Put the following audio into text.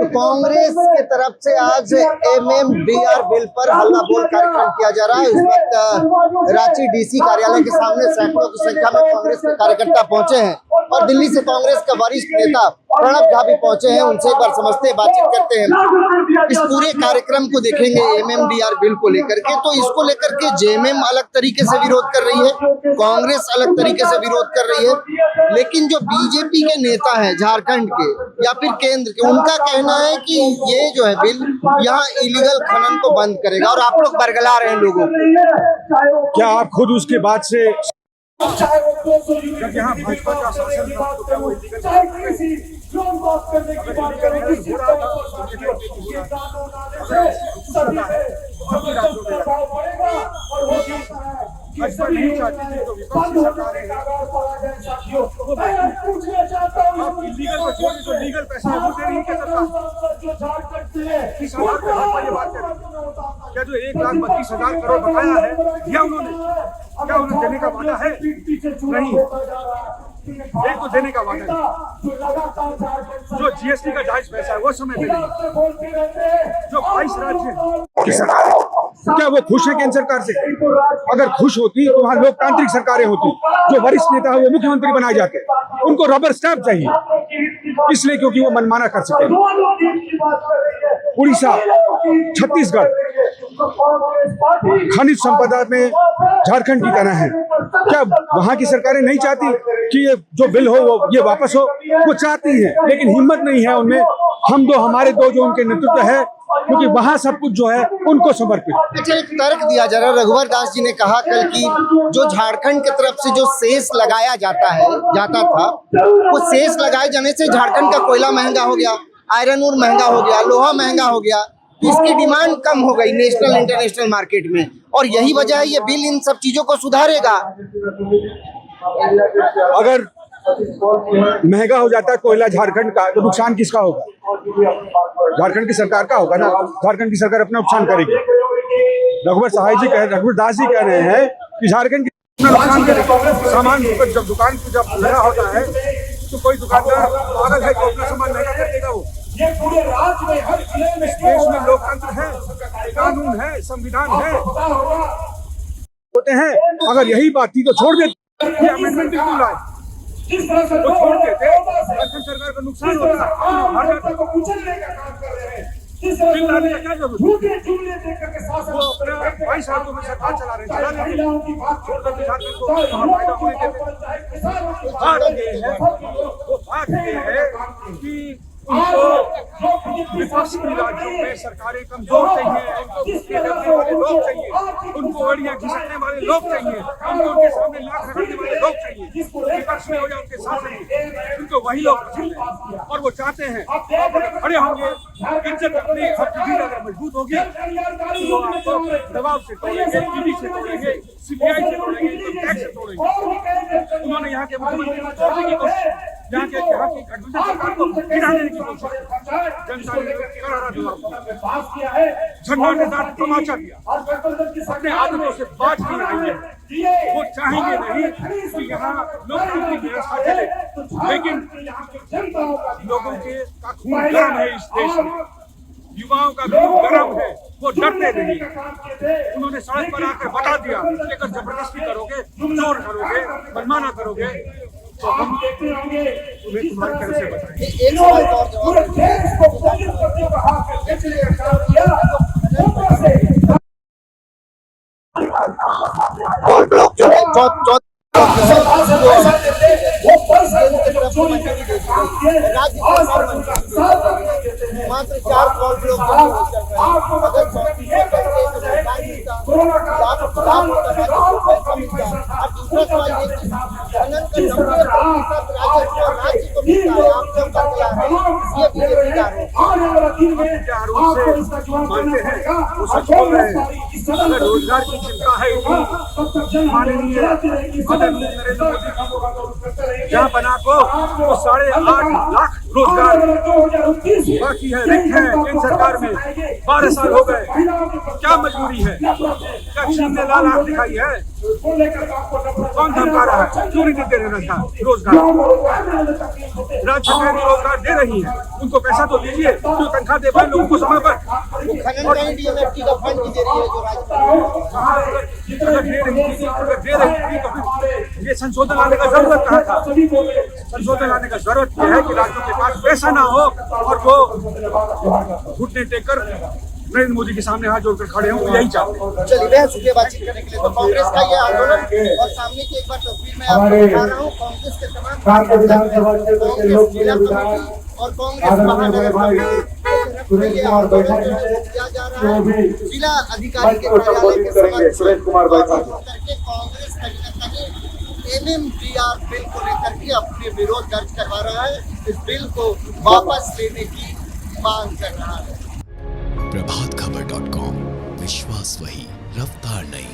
कांग्रेस की तरफ से आज MMDR बिल पर हल्ला बोल कार्यक्रम किया जा रहा है। इस वक्त रांची डीसी कार्यालय के सामने सैकड़ों की संख्या में कांग्रेस के कार्यकर्ता पहुंचे हैं और दिल्ली से कांग्रेस का वरिष्ठ नेता प्रणब झा भी पहुंचे हैं। उनसे एक बार समझते हैं, बातचीत करते हैं। इस पूरे कार्यक्रम को देखेंगे MMDR बिल को लेकर के, तो इसको लेकर के जेएमएम अलग तरीके से विरोध कर रही है, कांग्रेस अलग तरीके से विरोध कर रही है, लेकिन जो बीजेपी के नेता हैं झारखंड के या फिर केंद्र के, उनका कहना है कि ये जो है बिल यहाँ इलीगल खनन को बंद करेगा और आप लोग बरगला रहे हैं लोगों को। क्या आप खुद उसके बाद से जब यहाँ भाजपा का शासन नहीं चाहती थी तो विपक्षी सरकारें इलीगल को छोड़ जो लीगल पैसा है वो दे रही है सरकार। किस आधार पर भाजपा ये बात कर रही है? क्या जो 1,32,000 करोड़ बकाया है दिया उन्होंने? क्या उन्हें देने का वादा है? नहीं, एक तो देने का वादा है। जो जीएसटी का जायज पैसा है वो समय पे नहीं। जो 22 राज्य की सरकार है, क्या वो खुश है केंद्र सरकार से? अगर खुश होती तो वहाँ लोकतांत्रिक सरकारें होती। जो वरिष्ठ नेता है वो मुख्यमंत्री बनाए जाते, उनको रबर स्टैम्प चाहिए, इसलिए क्योंकि वो मनमाना कर सके। उड़ीसा, छत्तीसगढ़ खनिज संपदा में झारखंड की तरह है। क्या वहाँ की सरकारें नहीं चाहती कि ये जो बिल हो वो ये वापस हो? वो चाहती है, लेकिन हिम्मत नहीं है उनमें। हम दो हमारे दो जो उनके नेतृत्व है, क्योंकि वहाँ सब कुछ जो है उनको समर्पित। अच्छा, एक तर्क दिया जा रहा है, रघुवर दास जी ने कहा कल की जो झारखंड की तरफ से जो सेस लगाया जाता था, वो सेस लगाए जाने से झारखंड का कोयला महंगा हो गया, आयरन ओर महंगा हो गया, लोहा महंगा हो गया, इसकी डिमांड कम हो गई नेशनल इंटरनेशनल मार्केट में, और यही वजह है ये बिल इन सब चीजों को सुधारेगा। अगर महंगा हो जाता है कोयला झारखंड का, तो नुकसान किसका होगा? झारखंड की सरकार का होगा ना। झारखंड की सरकार अपना नुकसान करेगी। रघुवर दास जी कह रहे हैं कि झारखंड की नुकसान करेगी। सामान जब दुकान पे जब महंगा होता है तो कोई दुकानदार पागल है कि अपना सामान महंगा कर देगा। वो ये पूरे राज्य में हर जिले में इस देश में लोकतंत्र है, कानून है, संविधान है, होते हैं। अगर यही बात थी तो छोड़ देते, ये अमेंडमेंट बिल्कुल लाए, वो छोड़ देते, झारखंड सरकार को नुकसान होता है। हर जाति को कुचलने का काम कर रहे हैं। बिल लाने का क्या जरूरत है? वो अपना 22 सालों में सरकार चला रहे हैं, छोड़ करके झारखंड को फायदा होने देते। वो बात ये है कि उनको विपक्षी राज्यों में सरकारें कमजोर चाहिए, उनके करने वाले लोग चाहिए, उनको अड़ियां घिसकने वाले लोग चाहिए, उनको उनके सामने लाख रखने वाले लोग चाहिए, विपक्ष में हो या उनके साथ रहेंगे, उनको वही लोग पसंद है। और वो चाहते हैं आप खड़े होंगे, इज्जत अपनी आपकी अगर मजबूत होगी तो आपको दबाव से तोड़ेंगे, ईडी से तोड़ेंगे, सीबीआई से तोड़ेंगे, इनकम टैक्स से तोड़ेंगे। उन्होंने यहाँ के मुख्यमंत्री को तोड़ने की कोशिश, यहाँ की गठबंधन सरकार को गिराने की कोशिश, जनता ने करारा जवाब दिया, झंडा तमाचा दिया, अपने आदतों से बात नहीं आई है। वो चाहेंगे नहीं कि यहाँ लोकतंत्र की व्यवस्था चले, लेकिन लोगों के का खून गर्म है इस देश में, युवाओं का खून गर्म है, वो डरते नहीं। उन्होंने सड़क पर आकर बता दिया कि अगर जबरदस्ती करोगे, जोर करोगे, मनमाना करोगे तो हम तुम्हें तुम्हारी तरह से बताएंगे। एक सवाल का और जवाब जो है मात्र 4 करोड़ लोग रोजगार की चिंता है, माननीय नरेंद्र मोदी जहाँ बना को 8.5 लाख रोजगार बाकी है, रिक्त है केंद्र सरकार में। 12 साल हो गए, क्या मजबूरी है? क्या चीन ने लाल आंख दिखाई है? कौन धमका रहा है? क्यों नहीं दे रहा था रोजगार? राज्य सरकार रोजगार दे रही है, उनको पैसा तो दीजिए, जो तनख्वाह दे पाए लोगों को समय पर। वो खनन का डीएमएफटी का फंड भी दे रही है जो राज्य अगर दे रही थी तो फिर ये संशोधन लाने का जरूरत कहाँ था? संशोधन लाने का जरूरत यह है कि राज्यों के पास पैसा ना हो और वो घुटने टेक कर नरेंद्र मोदी के सामने हाथ जोड़कर खड़े हों, यही चाहते हैं। चलिए मैं शुक्रिया बातचीत करने के लिए। तो कांग्रेस का ये आंदोलन और सामने की एक बार तस्वीर मैं आपको दिखा रहा हूँ कांग्रेस के तमाम कांग्रेस जिला कमेटी और कांग्रेस महानगर कमेटी ये आंदोलन जो है किया जा रहा है जिला अधिकारी के कार्यालय के समक्ष करके कांग्रेस कहीं न कहीं एमएमडीआर बिल को लेकर के अपने विरोध दर्ज करवा रहा है, इस बिल को वापस लेने की मांग कर रहा है। प्रभातखबर.com, विश्वास वही, रफ्तार नहीं।